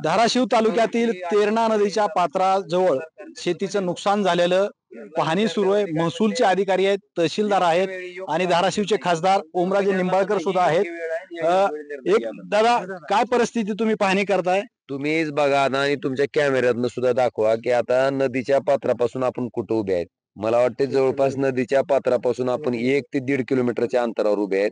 धाराशिव तालुक्यातील तेरणा नदीच्या पात्राजवळ शेतीचं नुकसान झालेलं पाहणी सुरू आहे. महसूलचे अधिकारी आहेत, तहसीलदार आहेत आणि धाराशिवचे खासदार ओमराजे निंबाळकर सुद्धा आहेत. एक दादा, काय परिस्थिती तुम्ही पाहणी करताय? तुम्हीच बघा ना आणि तुमच्या कॅमेऱ्यातनं सुद्धा दाखवा की आता नदीच्या पात्रापासून आपण कुठं उभे आहेत. मला वाटते जवळपास नदीच्या पात्रापासून आपण 1 ते 1.5 किलोमीटरच्या अंतरावर उभे आहेत.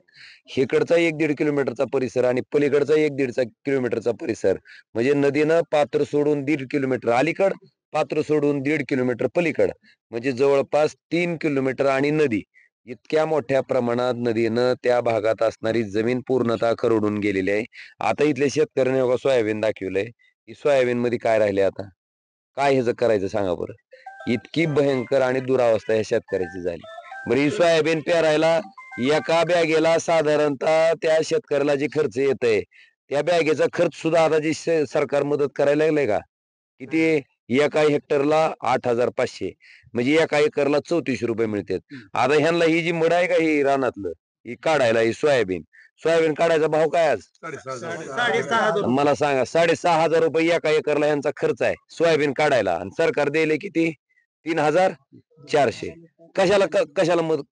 हिकडचा 1-1.5 किलोमीटरचा परिसर आणि पलीकडचा 1-1.5 किलोमीटरचा परिसर, म्हणजे नदीनं पात्र सोडून 1.5 किलोमीटर अलीकड, पात्र सोडून 1.5 किलोमीटर पलीकड, म्हणजे जवळपास 3 किलोमीटर आणि नदी. इतक्या मोठ्या प्रमाणात नदीनं त्या भागात असणारी जमीन पूर्णतः खरडून गेलेली आहे. आता इथल्या शेतकऱ्याने बघा सोयाबीन दाखवलंय. की सोयाबीन मध्ये काय राहिले आता? काय ह्याचं करायचं सांगा बरं? इतकी भयंकर आणि दुरावस्था या शेतकऱ्याची झाली. बरं, ही सोयाबीन पेरायला एका बॅगेला साधारणतः त्या शेतकऱ्याला जे खर्च येतंय, त्या बॅगेचा खर्च सुद्धा आता जी सरकार मदत करायला लागलंय का? किती? एका हेक्टरला 8,500, म्हणजे एका एकरला 34 रुपये मिळतात. आता ह्यांना ही जी मड आहे का ही रानातलं, ही काढायला ही सोयाबीन सोयाबीन काढायचा भाव काय आज? मला सांगा, 6,500 रुपये एका एकरला यांचा खर्च आहे सोयाबीन काढायला, आणि सरकार द्यायले किती? 3,400.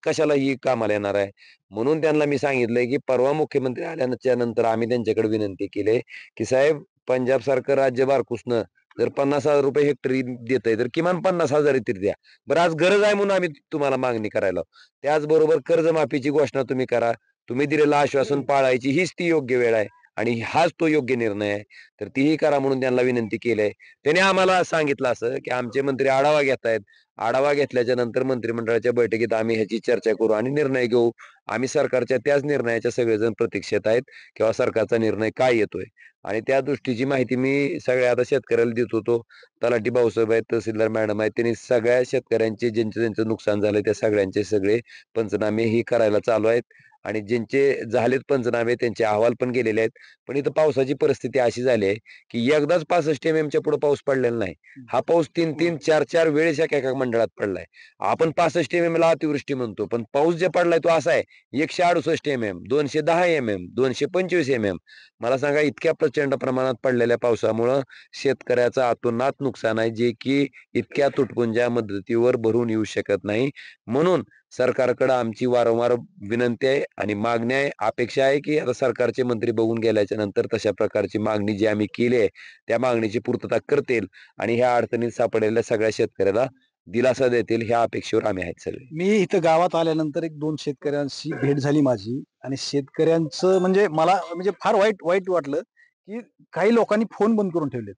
कशाला ही कामाला येणार आहे? म्हणून त्यांना मी सांगितलंय की परवा मुख्यमंत्री आल्याच्या नंतर आम्ही त्यांच्याकडे विनंती केली की साहेब, पंजाब सारखं राज्य बारकुसनं जर 50,000 रुपये हेक्टरी देत आहे तर किमान 50,000 तरी द्या. बरं, आज गरज आहे म्हणून आम्ही तुम्हाला मागणी करायला. त्याचबरोबर कर्जमाफीची घोषणा तुम्ही करा. तुम्ही दिलेलं आश्वासन पाळायची हीच ती योग्य वेळ आहे आणि हाच तो योग्य निर्णय आहे. तर तीही करा म्हणून त्यांना विनंती केली आहे. त्याने आम्हाला सांगितलं असं की आमचे मंत्री आढावा घेत आहेत. आढावा घेतल्याच्या नंतर मंत्रिमंडळाच्या बैठकीत आम्ही ह्याची चर्चा करू आणि निर्णय घेऊ. आम्ही सरकारच्या त्याच निर्णयाच्या सगळेजण प्रतीक्षेत आहेत, किंवा सरकारचा निर्णय काय येतोय. आणि त्या दृष्टीची माहिती मी सगळ्या आता शेतकऱ्याला देत होतो. तलाठी भाऊसाहेब आहेत, तहसीलदार मॅडम आहेत, त्यांनी सगळ्या शेतकऱ्यांचे ज्यांचं नुकसान झालंय त्या सगळ्यांचे सगळे पंचनामे ही करायला चालू आहेत. आणि ज्यांचे झालेत पंचनामे त्यांचे अहवाल पण गेलेले आहेत. पण इथं पावसाची परिस्थिती अशी झाली आहे की एकदाच 65 mm पुढे पाऊस पडलेला नाही. हा पाऊस 3-3, 4-4 वेळेस एका मंडळात पडलाय. आपण 65 ला अतिवृष्टी म्हणतो, पण पाऊस जे पडलाय तो असा आहे 168 mm, 210 mm, 225 mm. मला सांगा, इतक्या प्रचंड प्रमाणात पडलेल्या पावसामुळं शेतकऱ्याचं अतोनात नुकसान आहे, जे की इतक्या तुटपुंज्या मदतीवर भरून येऊ शकत नाही. म्हणून सरकारकडे आमची वारंवार विनंती आहे आणि मागणी आहे, अपेक्षा आहे की आता सरकारचे मंत्री बघून गेल्याच्या नंतर तशा प्रकारची मागणी जी आम्ही केली आहे त्या मागणीची पूर्तता करतील आणि ह्या अडचणीत सापडलेल्या सगळ्या शेतकऱ्याला दिलासा देतील, ह्या अपेक्षेवर आम्ही आहेत सगळे. मी इथं गावात आल्यानंतर 1-2 शेतकऱ्यांशी भेट झाली माझी आणि शेतकऱ्यांचं म्हणजे मला म्हणजे फार वाईट वाईट वाटलं की काही लोकांनी फोन बंद करून ठेवलेत.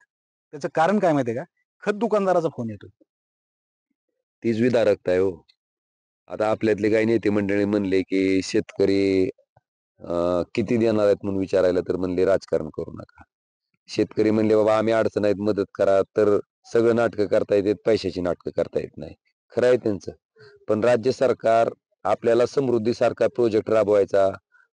त्याचं कारण काय माहितीये का? खत दुकानदाराचा फोन येतो. तीच विदारकता आहे हो. आता आपल्यातले काही नेते मंडळी म्हणले की शेतकरी किती देणार आहेत म्हणून विचारायला, तर म्हणले राजकारण करू नका. शेतकरी म्हणले बाबा आम्ही अडचण आहेत मदत करा, तर सगळं नाटकं करता येतात, पैशाची नाटकं करता येत नाही. खरं आहे त्यांचं. पण राज्य सरकार आपल्याला समृद्धीसारखा प्रोजेक्ट राबवायचा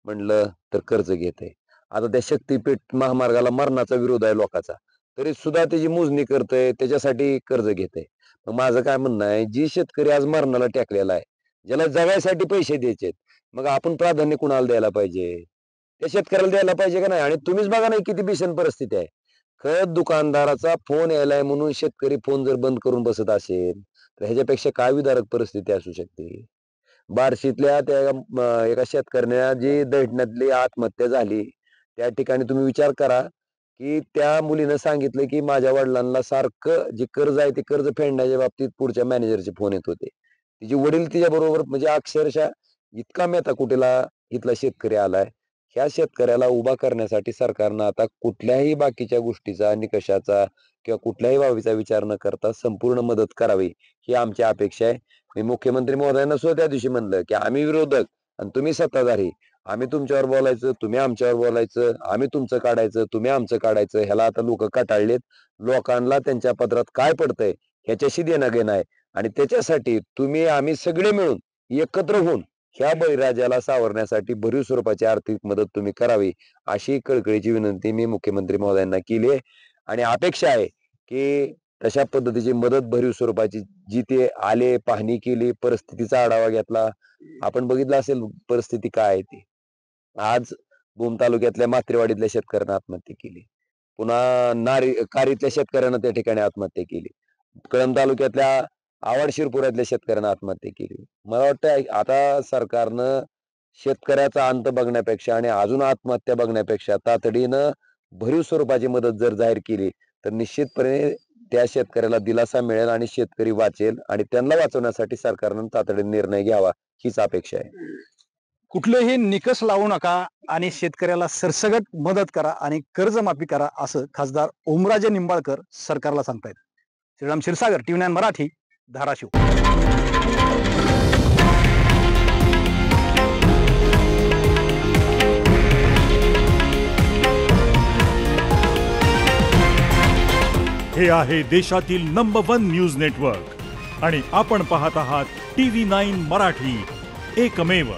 म्हणलं तर कर्ज घेते. आता त्या शक्तीपीठ महामार्गाला मरणाचा विरोध आहे लोकांचा, तरी सुद्धा त्याची मोजणी करतंय, त्याच्यासाठी कर्ज घेते. मग माझं काय म्हणणं आहे, जी शेतकरी आज मरणाला टेकलेला आहे, ज्याला जगायसाठी पैसे द्यायचे, मग आपण प्राधान्य कुणाला द्यायला पाहिजे? त्या शेतकऱ्याला द्यायला पाहिजे का नाही? आणि तुम्हीच बघा ना किती भीषण परिस्थिती आहे. खत दुकानदाराचा फोन यायलाय म्हणून शेतकरी फोन जर बंद करून बसत असेल, तर ह्याच्यापेक्षा काय विदारक परिस्थिती असू शकते? बार्शीतल्या त्या एका शेतकऱ्याने जी दैठण्यातली आत्महत्या झाली, त्या ठिकाणी तुम्ही विचार करा, की त्या मुलीनं सांगितलं, की माझ्या वडिलांना सारखं जे कर्ज आहे, ते कर्ज फेडण्याच्या बाबतीत पुढच्या मॅनेजरचे फोन येत होते. तिचे वडील तिच्याबरोबर म्हणजे अक्षरशः इतका मेताकुटीला इथला शेतकरी आलाय. ह्या शेतकऱ्याला उभा करण्यासाठी सरकारनं आता कुठल्याही बाकीच्या गोष्टीचा, निकषाचा किंवा कुठल्याही बाबीचा विचार न करता संपूर्ण मदत करावी, ही आमची अपेक्षा आहे. मी मुख्यमंत्री महोदयांना सुद्धा त्या दिवशी म्हणलं, की आम्ही विरोधक आणि तुम्ही सत्ताधारी. आम्ही तुमच्यावर बोलायचं, तुम्ही आमच्यावर बोलायचं, आम्ही तुमचं काढायचं, तुम्ही आमचं काढायचं. ह्याला आता लोक कंटाळलेत. लोकांना त्यांच्या पदरात काय पडतंय ह्याच्याशी देणं घेणं आहे आणि त्याच्यासाठी तुम्ही आम्ही सगळे मिळून एकत्र होऊन ह्या बळीराजाला सावरण्यासाठी भरीव स्वरूपाची आर्थिक मदत तुम्ही करावी, अशी कळकळीची विनंती मी मुख्यमंत्री महोदयांना केली आहे. आणि अपेक्षा आहे की तशा पद्धतीची मदत भरीव स्वरूपाची जी ते आले, पाहणी केली, परिस्थितीचा आढावा घेतला. आपण बघितलं असेल परिस्थिती काय आहे ती. आज भूम तालुक्यातल्या म्हात्रेवाडीतल्या शेतकऱ्यांना आत्महत्या केली. पुन्हा कारीतल्या शेतकऱ्यांना त्या ठिकाणी आत्महत्या केली. कळंब तालुक्यातल्या आवड शिरपुरातल्या शेतकऱ्यांना आत्महत्या केली. मला वाटतं आता सरकारनं शेतकऱ्याचा अंत बघण्यापेक्षा आणि अजून आत्महत्या बघण्यापेक्षा तातडीनं भरीव स्वरूपाची मदत जर जाहीर केली तर निश्चितपणे त्या शेतकऱ्याला दिलासा मिळेल आणि शेतकरी वाचेल आणि त्यांना वाचवण्यासाठी सरकारनं तातडीने निर्णय घ्यावा हीच अपेक्षा आहे. कुठलेही निकष लावू नका आणि शेतकऱ्याला सरसगट मदत करा आणि कर्जमाफी करा असं खासदार ओमराजे निंबाळकर सरकारला सांगतायत. श्रीराम क्षीरसागर, TV9 मराठी, धाराशिव. हे आहे देशातील नंबर 1 न्यूज नेटवर्क आणि आपण पाहत आहात TV9 मराठी, एकमेव.